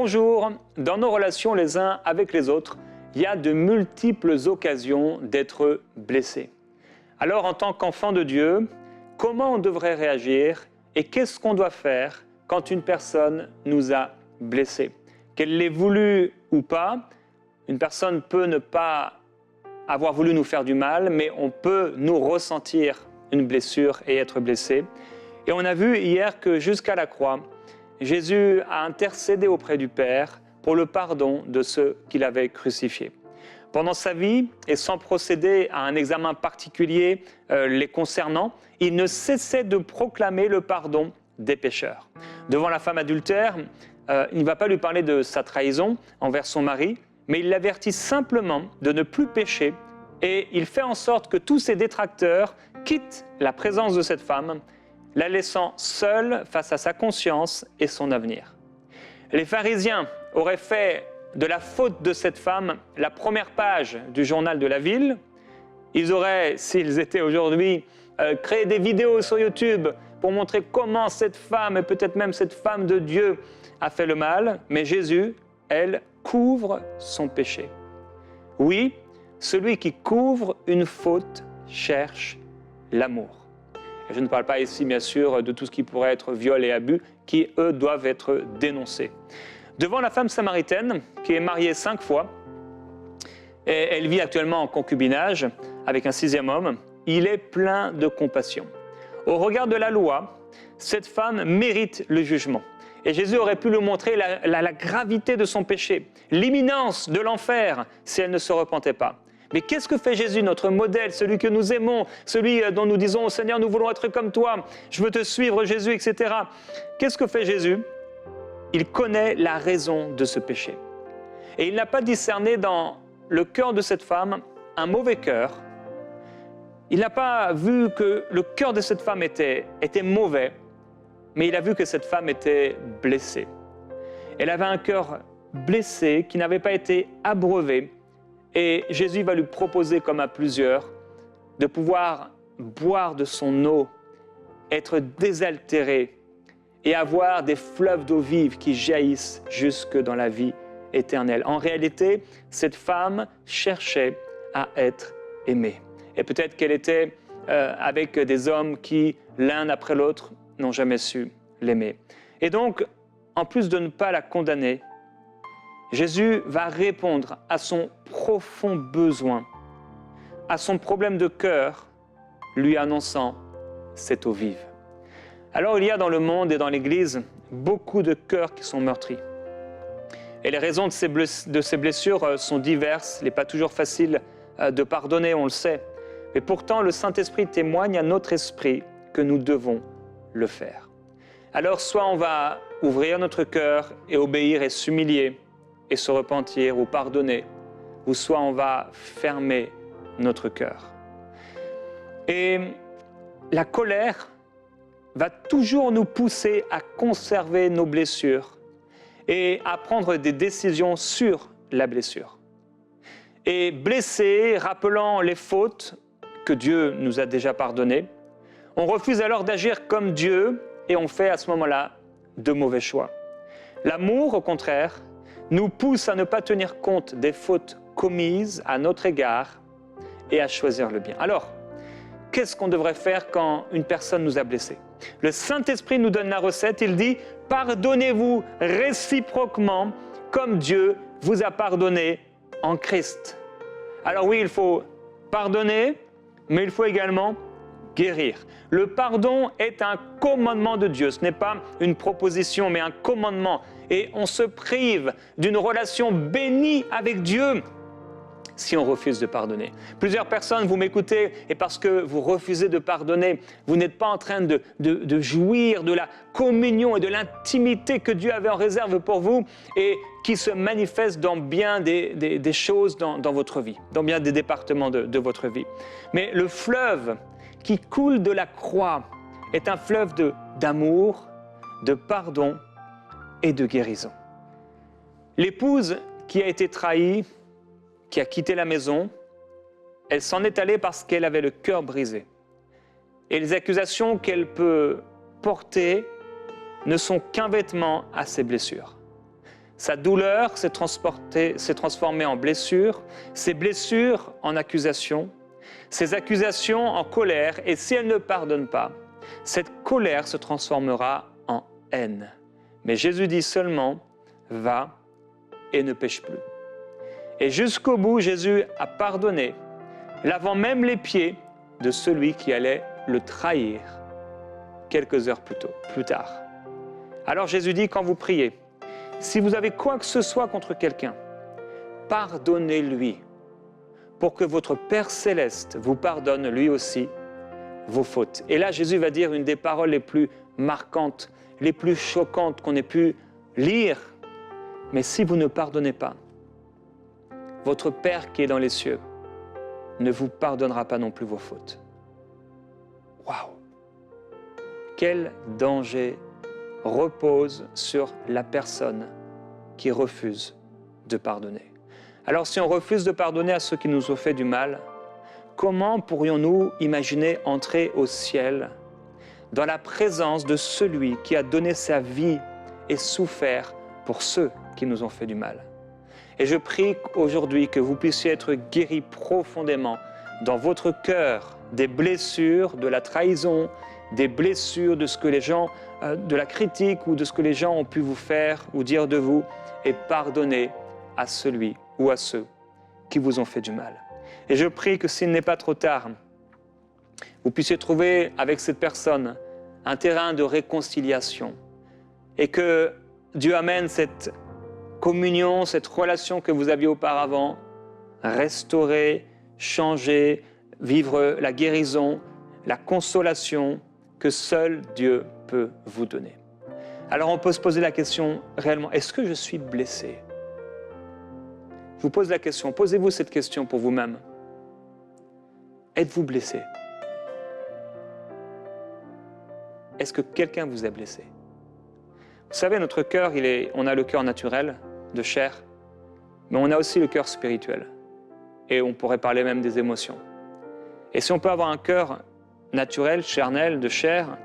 jours, dans nos relations les uns avec les autres, il y a de multiples occasions d'être blessés. Alors, en tant qu'enfant de Dieu, comment on devrait réagir et qu'est-ce qu'on doit faire quand une personne nous a blessés? Qu'elle l'ait voulu ou pas, une personne peut ne pas avoir voulu nous faire du mal, mais on peut nous ressentir une blessure et être blessé. Et on a vu hier que jusqu'à la croix, Jésus a intercédé auprès du Père pour le pardon de ceux qu'il avait crucifiés. Pendant sa vie, et sans procéder à un examen particulier les concernant, il ne cessait de proclamer le pardon des pécheurs. Devant la femme adultère, il ne va pas lui parler de sa trahison envers son mari, mais il l'avertit simplement de ne plus pécher et il fait en sorte que tous ses détracteurs quittent la présence de cette femme, la laissant seule face à sa conscience et son avenir. Les pharisiens auraient fait de la faute de cette femme la première page du journal de la ville. Ils auraient, s'ils étaient aujourd'hui, créé des vidéos sur YouTube pour montrer comment cette femme, et peut-être même cette femme de Dieu, a fait le mal. Mais Jésus, elle, couvre son péché. Oui, celui qui couvre une faute cherche l'amour. Et je ne parle pas ici, bien sûr, de tout ce qui pourrait être viol et abus, qui, eux, doivent être dénoncés. Devant la femme samaritaine, qui est mariée 5 fois, et elle vit actuellement en concubinage avec un 6e homme, il est plein de compassion. Au regard de la loi, cette femme mérite le jugement. Et Jésus aurait pu lui montrer la gravité de son péché, l'imminence de l'enfer si elle ne se repentait pas. Mais qu'est-ce que fait Jésus, notre modèle, celui que nous aimons, celui dont nous disons au Seigneur, nous voulons être comme toi, je veux te suivre Jésus, etc. Qu'est-ce que fait Jésus? Il connaît la raison de ce péché. Et il n'a pas discerné dans le cœur de cette femme un mauvais cœur. Il n'a pas vu que le cœur de cette femme était mauvais, mais il a vu que cette femme était blessée. Elle avait un cœur blessé qui n'avait pas été abreuvé. Et Jésus va lui proposer, comme à plusieurs, de pouvoir boire de son eau, être désaltéré et avoir des fleuves d'eau vive qui jaillissent jusque dans la vie éternelle. En réalité, cette femme cherchait à être aimée. Et peut-être qu'elle était avec des hommes qui, l'un après l'autre, n'ont jamais su l'aimer. Et donc, en plus de ne pas la condamner, Jésus va répondre à son profond besoin, à son problème de cœur, lui annonçant cette eau vive. Alors il y a dans le monde et dans l'Église beaucoup de cœurs qui sont meurtris. Et les raisons de ces blessures sont diverses, il n'est pas toujours facile de pardonner, on le sait. Mais pourtant, le Saint-Esprit témoigne à notre esprit que nous devons le faire. Alors soit on va ouvrir notre cœur et obéir et s'humilier, et se repentir ou pardonner, ou soit on va fermer notre cœur. Et la colère va toujours nous pousser à conserver nos blessures et à prendre des décisions sur la blessure. Et blessés, rappelant les fautes que Dieu nous a déjà pardonnées, on refuse alors d'agir comme Dieu et on fait à ce moment-là de mauvais choix. L'amour, au contraire, nous pousse à ne pas tenir compte des fautes commises à notre égard et à choisir le bien. Alors, qu'est-ce qu'on devrait faire quand une personne nous a blessés? Le Saint-Esprit nous donne la recette, il dit « Pardonnez-vous réciproquement comme Dieu vous a pardonné en Christ. » Alors oui, il faut pardonner, mais il faut également guérir. Le pardon est un commandement de Dieu, ce n'est pas une proposition, mais un commandement. Et on se prive d'une relation bénie avec Dieu si on refuse de pardonner. Plusieurs personnes, vous m'écoutez, et parce que vous refusez de pardonner, vous n'êtes pas en train de jouir de la communion et de l'intimité que Dieu avait en réserve pour vous et qui se manifeste dans bien des choses dans votre vie, dans bien des départements de votre vie. Mais le fleuve qui coule de la croix est un fleuve d'amour, de pardon et de guérison. L'épouse qui a été trahie, qui a quitté la maison, elle s'en est allée parce qu'elle avait le cœur brisé. Et les accusations qu'elle peut porter ne sont qu'un vêtement à ses blessures. Sa douleur s'est transformée en blessure, ses blessures en accusations, ses accusations en colère, et si elle ne pardonne pas, cette colère se transformera en haine. Mais Jésus dit seulement, va et ne pêche plus. Et jusqu'au bout, Jésus a pardonné, lavant même les pieds de celui qui allait le trahir quelques heures plus tard. Alors Jésus dit, quand vous priez, si vous avez quoi que ce soit contre quelqu'un, pardonnez-lui, pour que votre Père céleste vous pardonne lui aussi vos fautes. Et là, Jésus va dire une des paroles les plus marquantes, les plus choquantes qu'on ait pu lire. Mais si vous ne pardonnez pas, votre Père qui est dans les cieux ne vous pardonnera pas non plus vos fautes. Waouh! Quel danger repose sur la personne qui refuse de pardonner. Alors si on refuse de pardonner à ceux qui nous ont fait du mal, comment pourrions-nous imaginer entrer au ciel dans la présence de celui qui a donné sa vie et souffert pour ceux qui nous ont fait du mal? Et je prie aujourd'hui que vous puissiez être guéris profondément dans votre cœur des blessures, de la trahison, des blessures de ce que les gens, de la critique ou de ce que les gens ont pu vous faire ou dire de vous, et pardonnez à celui ou à ceux qui vous ont fait du mal. Et je prie que s'il n'est pas trop tard, vous puissiez trouver avec cette personne un terrain de réconciliation et que Dieu amène cette communion, cette relation que vous aviez auparavant, restaurer, changer, vivre la guérison, la consolation que seul Dieu peut vous donner. Alors on peut se poser la question réellement, est-ce que je suis blessé? Je vous pose la question, posez-vous cette question pour vous-même. Êtes-vous blessé? Est-ce que quelqu'un vous a blessé? Vous savez, notre cœur, on a le cœur naturel, de chair, mais on a aussi le cœur spirituel. Et on pourrait parler même des émotions. Et si on peut avoir un cœur naturel, charnel, de chair,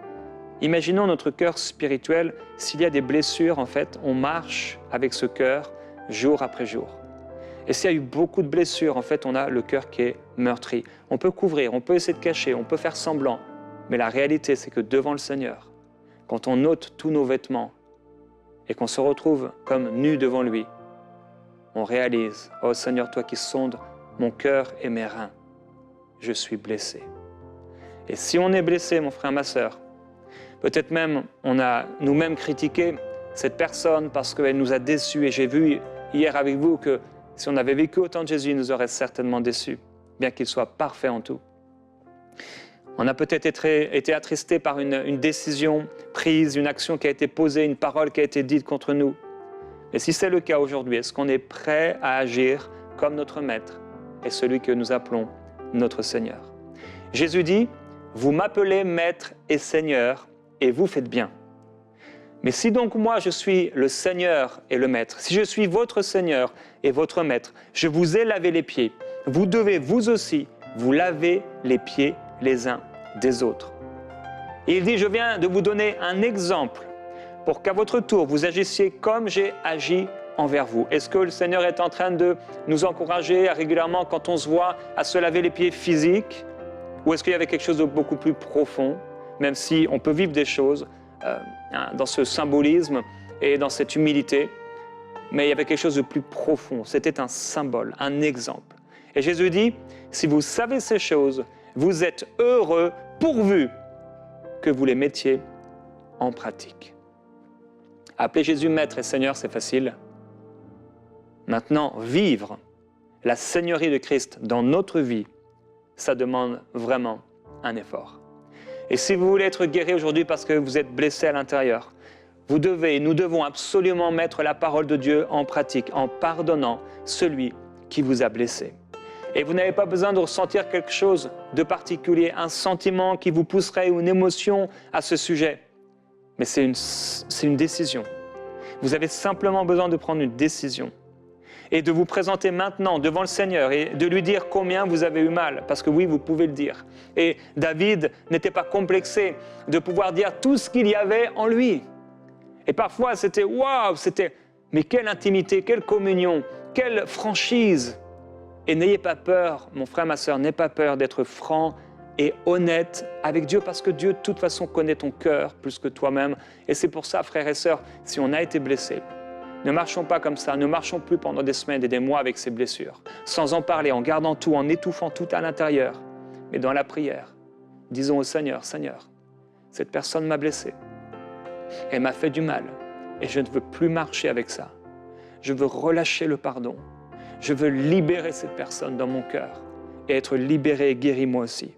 imaginons notre cœur spirituel, s'il y a des blessures, en fait, on marche avec ce cœur jour après jour. Et s'il y a eu beaucoup de blessures, en fait, on a le cœur qui est meurtri. On peut couvrir, on peut essayer de cacher, on peut faire semblant, mais la réalité, c'est que devant le Seigneur, quand on ôte tous nos vêtements et qu'on se retrouve comme nus devant lui, on réalise, « Oh Seigneur, toi qui sondes mon cœur et mes reins, je suis blessé. » Et si on est blessé, mon frère, ma sœur, peut-être même on a nous-mêmes critiqué cette personne parce qu'elle nous a déçus. Et j'ai vu hier avec vous que si on avait vécu autant de Jésus, il nous aurait certainement déçus, bien qu'il soit parfait en tout. On a peut-être été attristé par une décision prise, une action qui a été posée, une parole qui a été dite contre nous. Et si c'est le cas aujourd'hui, est-ce qu'on est prêt à agir comme notre Maître et celui que nous appelons notre Seigneur? Jésus dit, « Vous m'appelez Maître et Seigneur, et vous faites bien. Mais si donc moi je suis le Seigneur et le Maître, si je suis votre Seigneur et votre Maître, je vous ai lavé les pieds, vous devez vous aussi vous laver les pieds les uns des autres. » Et il dit, « Je viens de vous donner un exemple pour qu'à votre tour, vous agissiez comme j'ai agi envers vous. » Est-ce que le Seigneur est en train de nous encourager régulièrement, quand on se voit, à se laver les pieds physiques? Ou est-ce qu'il y avait quelque chose de beaucoup plus profond, même si on peut vivre des choses dans ce symbolisme et dans cette humilité, mais il y avait quelque chose de plus profond. C'était un symbole, un exemple. Et Jésus dit, si vous savez ces choses, vous êtes heureux pourvu que vous les mettiez en pratique. Appeler Jésus Maître et Seigneur, c'est facile. Maintenant, vivre la Seigneurie de Christ dans notre vie, ça demande vraiment un effort. Et si vous voulez être guéri aujourd'hui parce que vous êtes blessé à l'intérieur, nous devons absolument mettre la parole de Dieu en pratique, en pardonnant celui qui vous a blessé. Et vous n'avez pas besoin de ressentir quelque chose de particulier, un sentiment qui vous pousserait ou une émotion à ce sujet. Mais c'est une décision. Vous avez simplement besoin de prendre une décision et de vous présenter maintenant devant le Seigneur et de lui dire combien vous avez eu mal, parce que oui, vous pouvez le dire. Et David n'était pas complexé de pouvoir dire tout ce qu'il y avait en lui. Et parfois, c'était « waouh », Mais quelle intimité, quelle communion, quelle franchise! Et n'ayez pas peur, mon frère, ma sœur, n'aie pas peur d'être franc et honnête avec Dieu, parce que Dieu, de toute façon, connaît ton cœur plus que toi-même. Et c'est pour ça, frères et sœurs, si on a été blessés, ne marchons pas comme ça, ne marchons plus pendant des semaines et des mois avec ces blessures, sans en parler, en gardant tout, en étouffant tout à l'intérieur. Mais dans la prière, disons au Seigneur, Seigneur, cette personne m'a blessé, elle m'a fait du mal, et je ne veux plus marcher avec ça. Je veux relâcher le pardon. Je veux libérer cette personne dans mon cœur et être libéré et guéri moi aussi,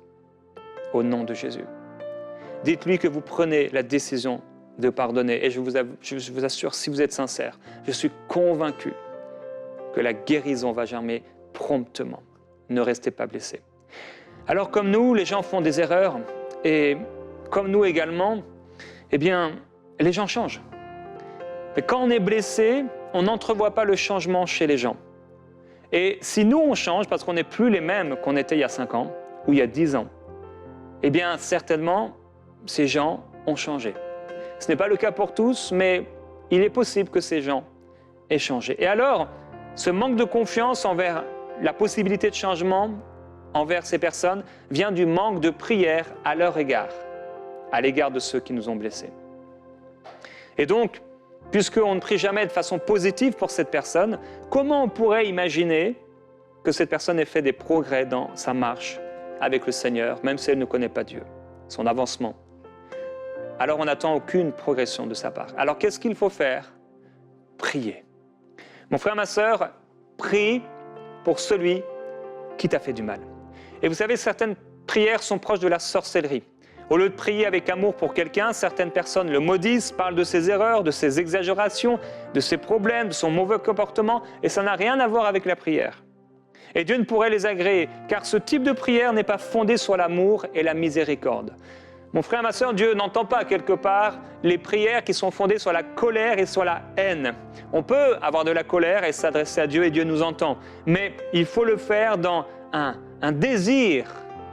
au nom de Jésus. Dites-lui que vous prenez la décision de pardonner. Et je vous assure, si vous êtes sincère, je suis convaincu que la guérison va germer promptement. Ne restez pas blessés. Alors comme nous, les gens font des erreurs, et comme nous également, eh bien, les gens changent. Mais quand on est blessé, on n'entrevoit pas le changement chez les gens. Et si nous, on change parce qu'on n'est plus les mêmes qu'on était il y a 5 ans ou il y a 10 ans, eh bien, certainement, ces gens ont changé. Ce n'est pas le cas pour tous, mais il est possible que ces gens aient changé. Et alors, ce manque de confiance envers la possibilité de changement envers ces personnes vient du manque de prière à leur égard, à l'égard de ceux qui nous ont blessés. Et donc, puisqu'on ne prie jamais de façon positive pour cette personne, comment on pourrait imaginer que cette personne ait fait des progrès dans sa marche avec le Seigneur, même si elle ne connaît pas Dieu, son avancement? Alors on n'attend aucune progression de sa part. Alors qu'est-ce qu'il faut faire? Prier. Mon frère, ma sœur, prie pour celui qui t'a fait du mal. Et vous savez, certaines prières sont proches de la sorcellerie. Au lieu de prier avec amour pour quelqu'un, certaines personnes le maudissent, parlent de ses erreurs, de ses exagérations, de ses problèmes, de son mauvais comportement, et ça n'a rien à voir avec la prière. Et Dieu ne pourrait les agréer, car ce type de prière n'est pas fondé sur l'amour et la miséricorde. Mon frère, ma sœur, Dieu n'entend pas quelque part les prières qui sont fondées sur la colère et sur la haine. On peut avoir de la colère et s'adresser à Dieu et Dieu nous entend, mais il faut le faire dans un désir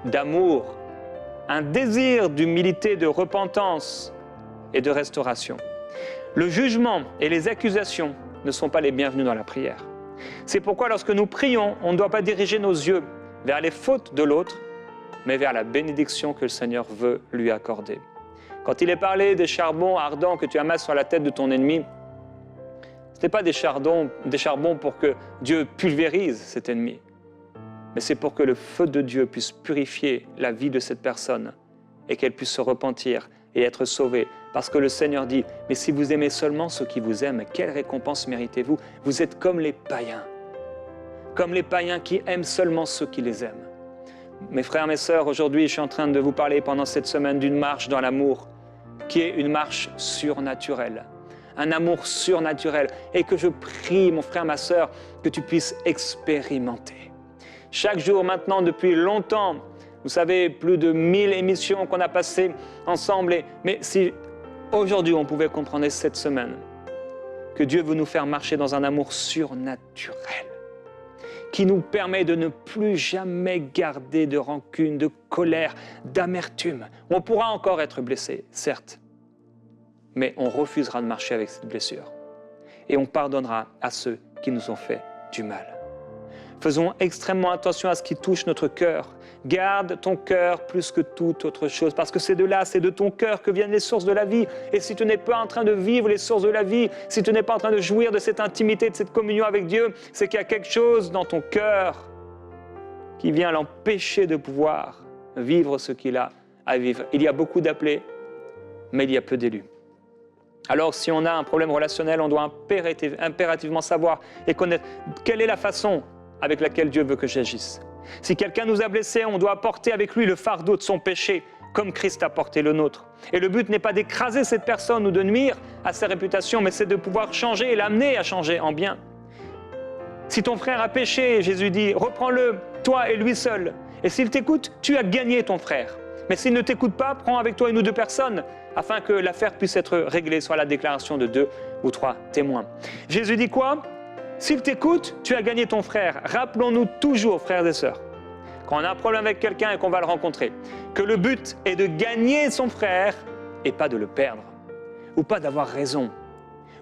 d'amour, un désir d'humilité, de repentance et de restauration. Le jugement et les accusations ne sont pas les bienvenus dans la prière. C'est pourquoi lorsque nous prions, on ne doit pas diriger nos yeux vers les fautes de l'autre, mais vers la bénédiction que le Seigneur veut lui accorder. Quand il est parlé des charbons ardents que tu amasses sur la tête de ton ennemi, ce n'est pas des charbons pour que Dieu pulvérise cet ennemi, mais c'est pour que le feu de Dieu puisse purifier la vie de cette personne et qu'elle puisse se repentir et être sauvée. Parce que le Seigneur dit, mais si vous aimez seulement ceux qui vous aiment, quelle récompense méritez-vous? Vous êtes comme les païens qui aiment seulement ceux qui les aiment. Mes frères, mes sœurs, aujourd'hui, je suis en train de vous parler pendant cette semaine d'une marche dans l'amour, qui est une marche surnaturelle. Un amour surnaturel. Et que je prie, mon frère, ma sœur, que tu puisses expérimenter. Chaque jour maintenant, depuis longtemps, vous savez, plus de 1000 émissions qu'on a passées ensemble. Mais si aujourd'hui on pouvait comprendre cette semaine que Dieu veut nous faire marcher dans un amour surnaturel, qui nous permet de ne plus jamais garder de rancune, de colère, d'amertume. On pourra encore être blessé, certes, mais on refusera de marcher avec cette blessure. Et on pardonnera à ceux qui nous ont fait du mal. Faisons extrêmement attention à ce qui touche notre cœur. Garde ton cœur plus que toute autre chose, parce que c'est de là, c'est de ton cœur que viennent les sources de la vie. Et si tu n'es pas en train de vivre les sources de la vie, si tu n'es pas en train de jouir de cette intimité, de cette communion avec Dieu, c'est qu'il y a quelque chose dans ton cœur qui vient l'empêcher de pouvoir vivre ce qu'il a à vivre. Il y a beaucoup d'appelés, mais il y a peu d'élus. Alors, si on a un problème relationnel, on doit impérativement savoir et connaître quelle est la façon avec laquelle Dieu veut que j'agisse. Si quelqu'un nous a blessés, on doit porter avec lui le fardeau de son péché, comme Christ a porté le nôtre. Et le but n'est pas d'écraser cette personne ou de nuire à sa réputation, mais c'est de pouvoir changer et l'amener à changer en bien. Si ton frère a péché, Jésus dit, reprends-le, toi et lui seul. Et s'il t'écoute, tu as gagné ton frère. Mais s'il ne t'écoute pas, prends avec toi 1 ou 2 personnes, afin que l'affaire puisse être réglée, soit la déclaration de 2 ou 3 témoins. Jésus dit quoi? S'il t'écoute, tu as gagné ton frère. Rappelons-nous toujours, frères et sœurs, quand on a un problème avec quelqu'un et qu'on va le rencontrer, que le but est de gagner son frère et pas de le perdre, ou pas d'avoir raison,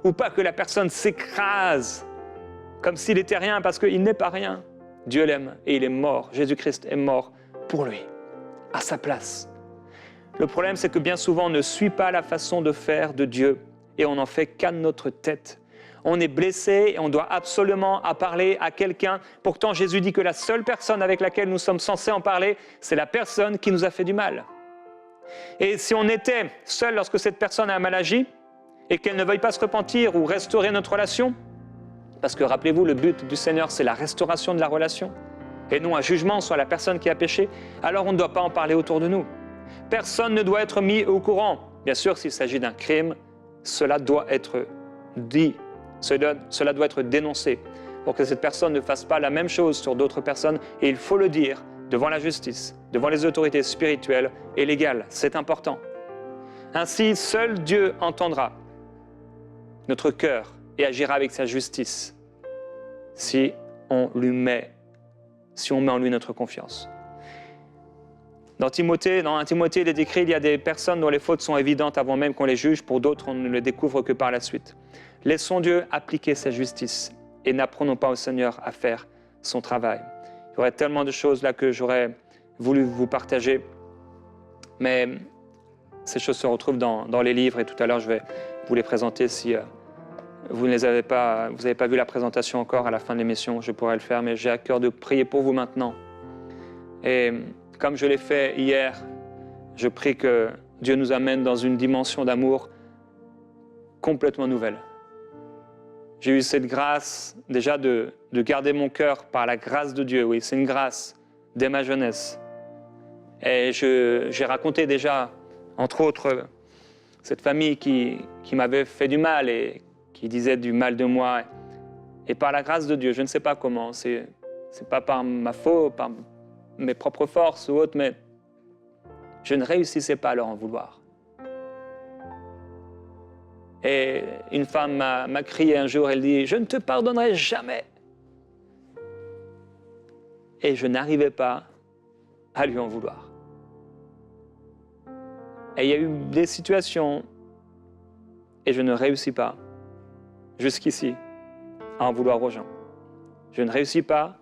ou pas que la personne s'écrase comme s'il n'était rien, parce qu'il n'est pas rien. Dieu l'aime et il est mort. Jésus-Christ est mort pour lui, à sa place. Le problème, c'est que bien souvent, on ne suit pas la façon de faire de Dieu et on n'en fait qu'à notre tête. On est blessé et on doit absolument en parler à quelqu'un. Pourtant, Jésus dit que la seule personne avec laquelle nous sommes censés en parler, c'est la personne qui nous a fait du mal. Et si on était seul lorsque cette personne a mal agi et qu'elle ne veuille pas se repentir ou restaurer notre relation, parce que rappelez-vous, le but du Seigneur, c'est la restauration de la relation et non un jugement sur la personne qui a péché, alors on ne doit pas en parler autour de nous. Personne ne doit être mis au courant. Bien sûr, s'il s'agit d'un crime, cela doit être dit, cela doit être dénoncé pour que cette personne ne fasse pas la même chose sur d'autres personnes. Et il faut le dire devant la justice, devant les autorités spirituelles et légales. C'est important. Ainsi, seul Dieu entendra notre cœur et agira avec sa justice si on met en lui notre confiance. Dans 1 Timothée, il est écrit, il y a des personnes dont les fautes sont évidentes avant même qu'on les juge, pour d'autres, on ne les découvre que par la suite. Laissons Dieu appliquer sa justice et n'apprenons pas au Seigneur à faire son travail. Il y aurait tellement de choses là que j'aurais voulu vous partager, mais ces choses se retrouvent dans les livres et tout à l'heure, je vais vous les présenter si vous n'avez pas vu la présentation encore à la fin de l'émission, je pourrais le faire, mais j'ai à cœur de prier pour vous maintenant. Et comme je l'ai fait hier, je prie que Dieu nous amène dans une dimension d'amour complètement nouvelle. J'ai eu cette grâce déjà de garder mon cœur par la grâce de Dieu. Oui, c'est une grâce dès ma jeunesse. Et j'ai raconté déjà, entre autres, cette famille qui m'avait fait du mal et qui disait du mal de moi. Et par la grâce de Dieu, je ne sais pas comment, c'est pas par ma faute, par mes propres forces ou autres, mais je ne réussissais pas à leur en vouloir. Et une femme m'a crié un jour, elle dit « Je ne te pardonnerai jamais !» Et je n'arrivais pas à lui en vouloir. Et il y a eu des situations, et je ne réussis pas, jusqu'ici, à en vouloir aux gens. Je ne réussis pas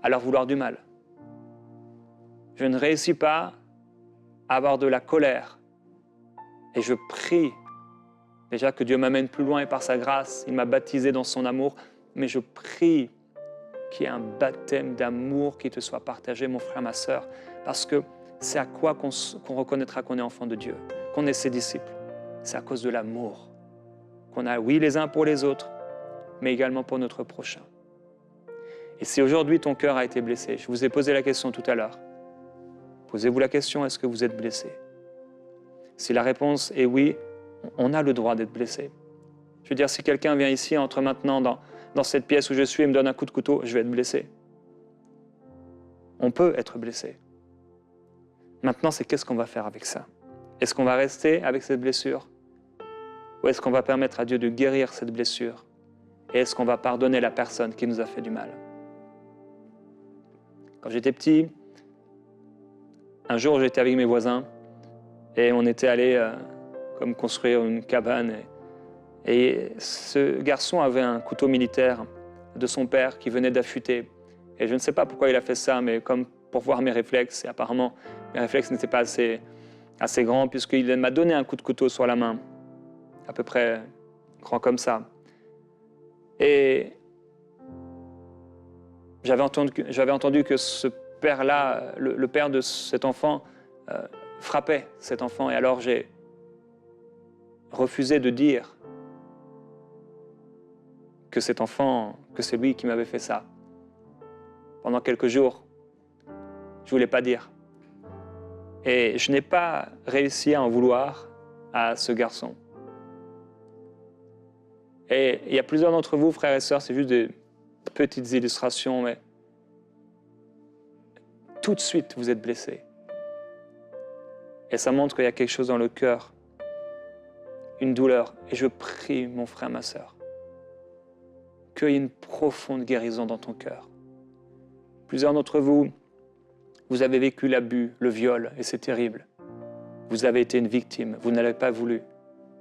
à leur vouloir du mal. Je ne réussis pas à avoir de la colère. Et je prie déjà que Dieu m'amène plus loin et par sa grâce, il m'a baptisé dans son amour, mais je prie qu'il y ait un baptême d'amour qui te soit partagé, mon frère, ma sœur, parce que c'est à quoi qu'on reconnaîtra qu'on est enfant de Dieu, qu'on est ses disciples. C'est à cause de l'amour qu'on a, oui, les uns pour les autres, mais également pour notre prochain. Et si aujourd'hui ton cœur a été blessé, je vous ai posé la question tout à l'heure, posez-vous la question, est-ce que vous êtes blessé? Si la réponse est oui, on a le droit d'être blessé. Je veux dire, si quelqu'un vient ici, entre maintenant dans cette pièce où je suis et me donne un coup de couteau, je vais être blessé. On peut être blessé. Maintenant, c'est qu'est-ce qu'on va faire avec ça? Est-ce qu'on va rester avec cette blessure? Ou est-ce qu'on va permettre à Dieu de guérir cette blessure? Et est-ce qu'on va pardonner la personne qui nous a fait du mal? Quand j'étais petit, un jour j'étais avec mes voisins et on était allés comme construire une cabane. Et ce garçon avait un couteau militaire de son père qui venait d'affûter. Et je ne sais pas pourquoi il a fait ça, mais comme pour voir mes réflexes, et apparemment mes réflexes n'étaient pas assez grands, puisqu'il m'a donné un coup de couteau sur la main, à peu près grand comme ça. Et j'avais entendu que ce père-là, le père de cet enfant, frappait cet enfant. Et alors j'ai refusé de dire que cet enfant, que c'est lui qui m'avait fait ça. Pendant quelques jours, je ne voulais pas dire. Et je n'ai pas réussi à en vouloir à ce garçon. Et il y a plusieurs d'entre vous, frères et sœurs, c'est juste des petites illustrations, mais tout de suite, vous êtes blessés. Et ça montre qu'il y a quelque chose dans le cœur, une douleur. Et je prie, mon frère, ma sœur, qu'il y ait une profonde guérison dans ton cœur. Plusieurs d'entre vous, vous avez vécu l'abus, le viol, et c'est terrible. Vous avez été une victime, vous n'avez pas voulu.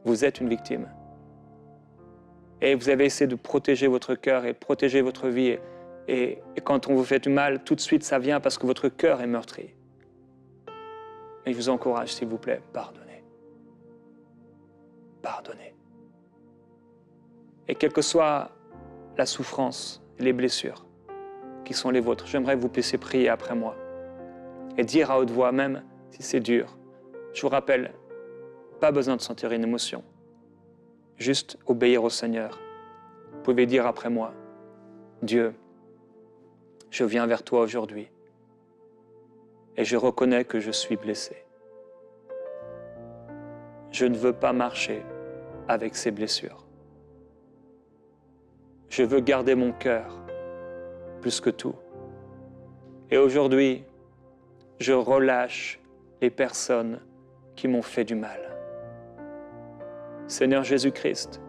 Vous êtes une victime. et vous avez essayé de protéger votre cœur et protéger votre vie. Et quand on vous fait du mal, tout de suite, ça vient parce que votre cœur est meurtri. Mais je vous encourage, s'il vous plaît, pardonnez. Pardonnez. Et quelle que soit la souffrance, les blessures qui sont les vôtres, j'aimerais que vous puissiez prier après moi et dire à haute voix, même si c'est dur. Je vous rappelle, pas besoin de sentir une émotion, juste obéir au Seigneur. Vous pouvez dire après moi, Dieu, je viens vers toi aujourd'hui et je reconnais que je suis blessé. Je ne veux pas marcher avec ces blessures. Je veux garder mon cœur plus que tout. Et aujourd'hui, je relâche les personnes qui m'ont fait du mal. Seigneur Jésus-Christ,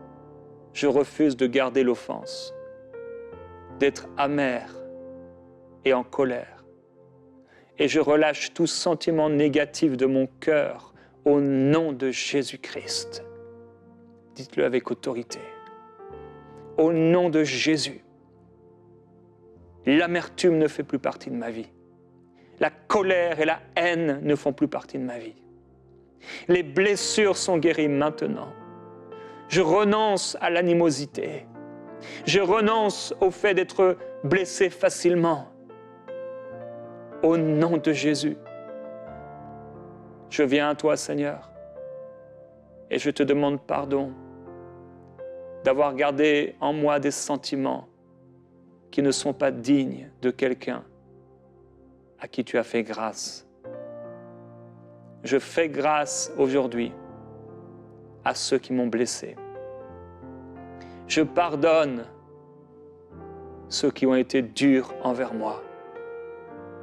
je refuse de garder l'offense, d'être amer et en colère. Et je relâche tout sentiment négatif de mon cœur au nom de Jésus-Christ. Dites-le avec autorité. Au nom de Jésus, l'amertume ne fait plus partie de ma vie. La colère et la haine ne font plus partie de ma vie. Les blessures sont guéries maintenant. Je renonce à l'animosité. Je renonce au fait d'être blessé facilement. Au nom de Jésus, je viens à toi, Seigneur, et je te demande pardon d'avoir gardé en moi des sentiments qui ne sont pas dignes de quelqu'un à qui tu as fait grâce. Je fais grâce aujourd'hui à ceux qui m'ont blessé. Je pardonne ceux qui ont été durs envers moi,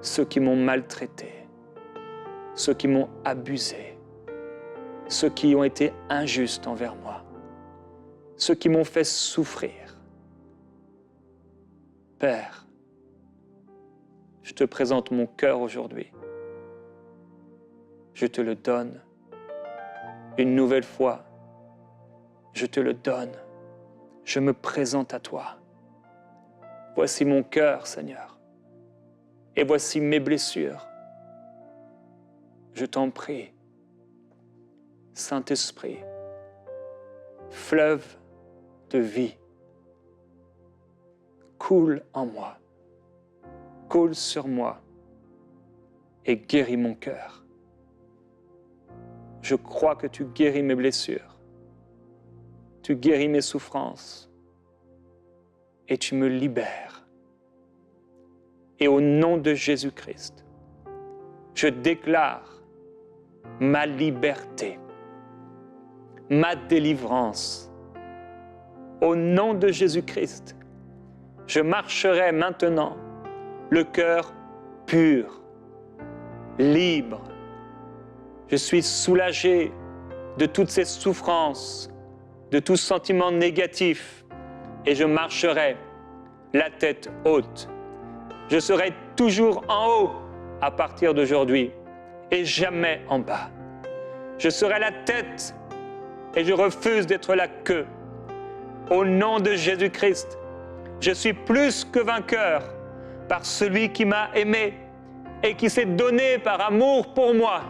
ceux qui m'ont maltraité, ceux qui m'ont abusé, ceux qui ont été injustes envers moi, ceux qui m'ont fait souffrir. Père, je te présente mon cœur aujourd'hui. Je te le donne une nouvelle fois. Je te le donne. Je me présente à toi. Voici mon cœur, Seigneur. Et voici mes blessures. Je t'en prie, Saint-Esprit, fleuve de vie, coule en moi, coule sur moi et guéris mon cœur. Je crois que tu guéris mes blessures, tu guéris mes souffrances et tu me libères. Et au nom de Jésus-Christ, je déclare ma liberté, ma délivrance. Au nom de Jésus-Christ, je marcherai maintenant le cœur pur, libre. Je suis soulagé de toutes ces souffrances, de tout sentiment négatif, et je marcherai la tête haute. Je serai toujours en haut à partir d'aujourd'hui et jamais en bas. Je serai la tête et je refuse d'être la queue. Au nom de Jésus-Christ, je suis plus que vainqueur par celui qui m'a aimé et qui s'est donné par amour pour moi,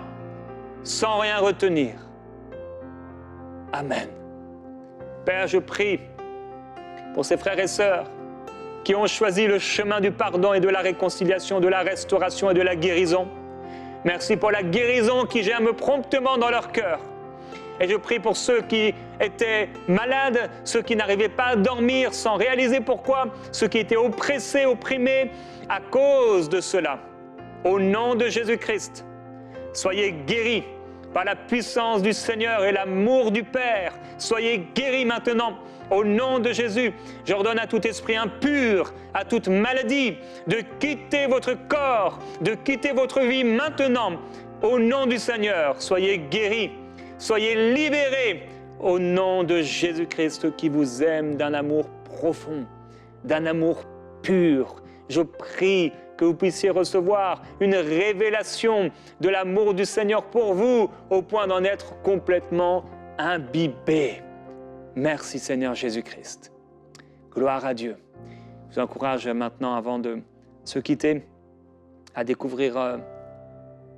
sans rien retenir. Amen. Père, je prie pour ces frères et sœurs qui ont choisi le chemin du pardon et de la réconciliation, de la restauration et de la guérison. Merci pour la guérison qui germe promptement dans leur cœur. Et je prie pour ceux qui étaient malades, ceux qui n'arrivaient pas à dormir sans réaliser pourquoi, ceux qui étaient oppressés, opprimés à cause de cela. Au nom de Jésus-Christ, soyez guéris par la puissance du Seigneur et l'amour du Père. Soyez guéris maintenant. Au nom de Jésus, j'ordonne à tout esprit impur, à toute maladie, de quitter votre corps, de quitter votre vie maintenant. Au nom du Seigneur, soyez guéris, soyez libérés. Au nom de Jésus-Christ qui vous aime d'un amour profond, d'un amour pur. Je prie que vous puissiez recevoir une révélation de l'amour du Seigneur pour vous, au point d'en être complètement imbibé. Merci Seigneur Jésus-Christ. Gloire à Dieu. Je vous encourage maintenant, avant de se quitter, à découvrir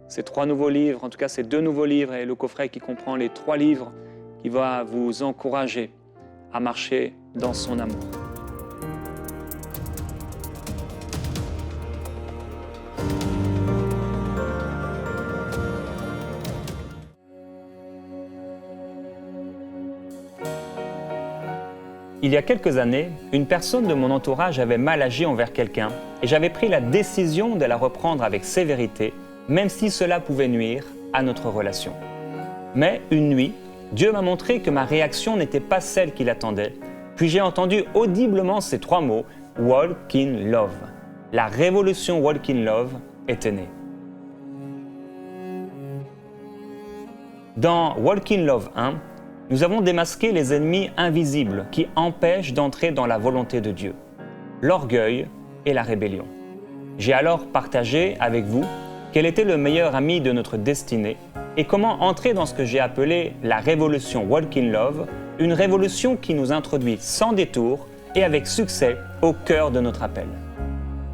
ces 3 nouveaux livres, en tout cas ces 2 nouveaux livres et le coffret qui comprend les 3 livres qui va vous encourager à marcher dans son amour. Il y a quelques années, une personne de mon entourage avait mal agi envers quelqu'un et j'avais pris la décision de la reprendre avec sévérité, même si cela pouvait nuire à notre relation. Mais une nuit, Dieu m'a montré que ma réaction n'était pas celle qu'il attendait, puis j'ai entendu audiblement ces 3 mots « Walk in Love ». La révolution Walk in Love était née. Dans Walk in Love 1, nous avons démasqué les ennemis invisibles qui empêchent d'entrer dans la volonté de Dieu, l'orgueil et la rébellion. J'ai alors partagé avec vous quel était le meilleur ami de notre destinée et comment entrer dans ce que j'ai appelé la révolution Walk in Love, une révolution qui nous introduit sans détour et avec succès au cœur de notre appel.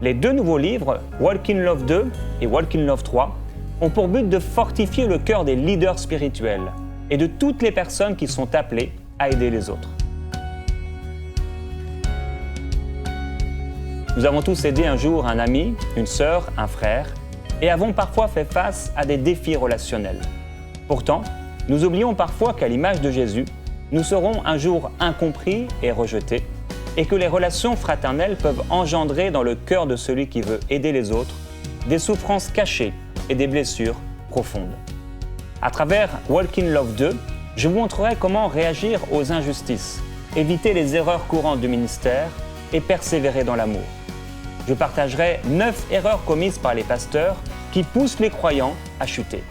Les 2 nouveaux livres, Walk in Love 2 et Walk in Love 3, ont pour but de fortifier le cœur des leaders spirituels et de toutes les personnes qui sont appelées à aider les autres. Nous avons tous aidé un jour un ami, une sœur, un frère, et avons parfois fait face à des défis relationnels. Pourtant, nous oublions parfois qu'à l'image de Jésus, nous serons un jour incompris et rejetés, et que les relations fraternelles peuvent engendrer dans le cœur de celui qui veut aider les autres des souffrances cachées et des blessures profondes. À travers Walk in Love 2, je vous montrerai comment réagir aux injustices, éviter les erreurs courantes du ministère et persévérer dans l'amour. Je partagerai 9 erreurs commises par les pasteurs qui poussent les croyants à chuter.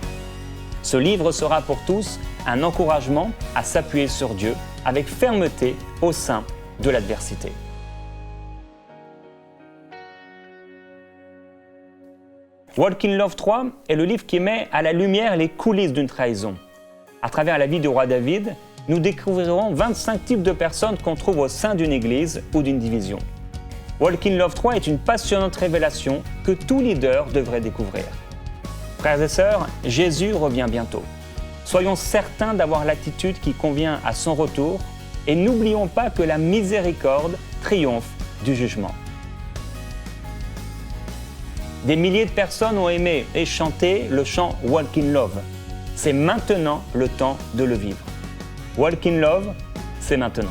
Ce livre sera pour tous un encouragement à s'appuyer sur Dieu avec fermeté au sein de l'adversité. Walk in Love 3 est le livre qui met à la lumière les coulisses d'une trahison. À travers la vie du roi David, nous découvrirons 25 types de personnes qu'on trouve au sein d'une église ou d'une division. Walk in Love 3 est une passionnante révélation que tout leader devrait découvrir. Frères et sœurs, Jésus revient bientôt. Soyons certains d'avoir l'attitude qui convient à son retour et n'oublions pas que la miséricorde triomphe du jugement. Des milliers de personnes ont aimé et chanté le chant Walk in Love. C'est maintenant le temps de le vivre. Walk in Love, c'est maintenant.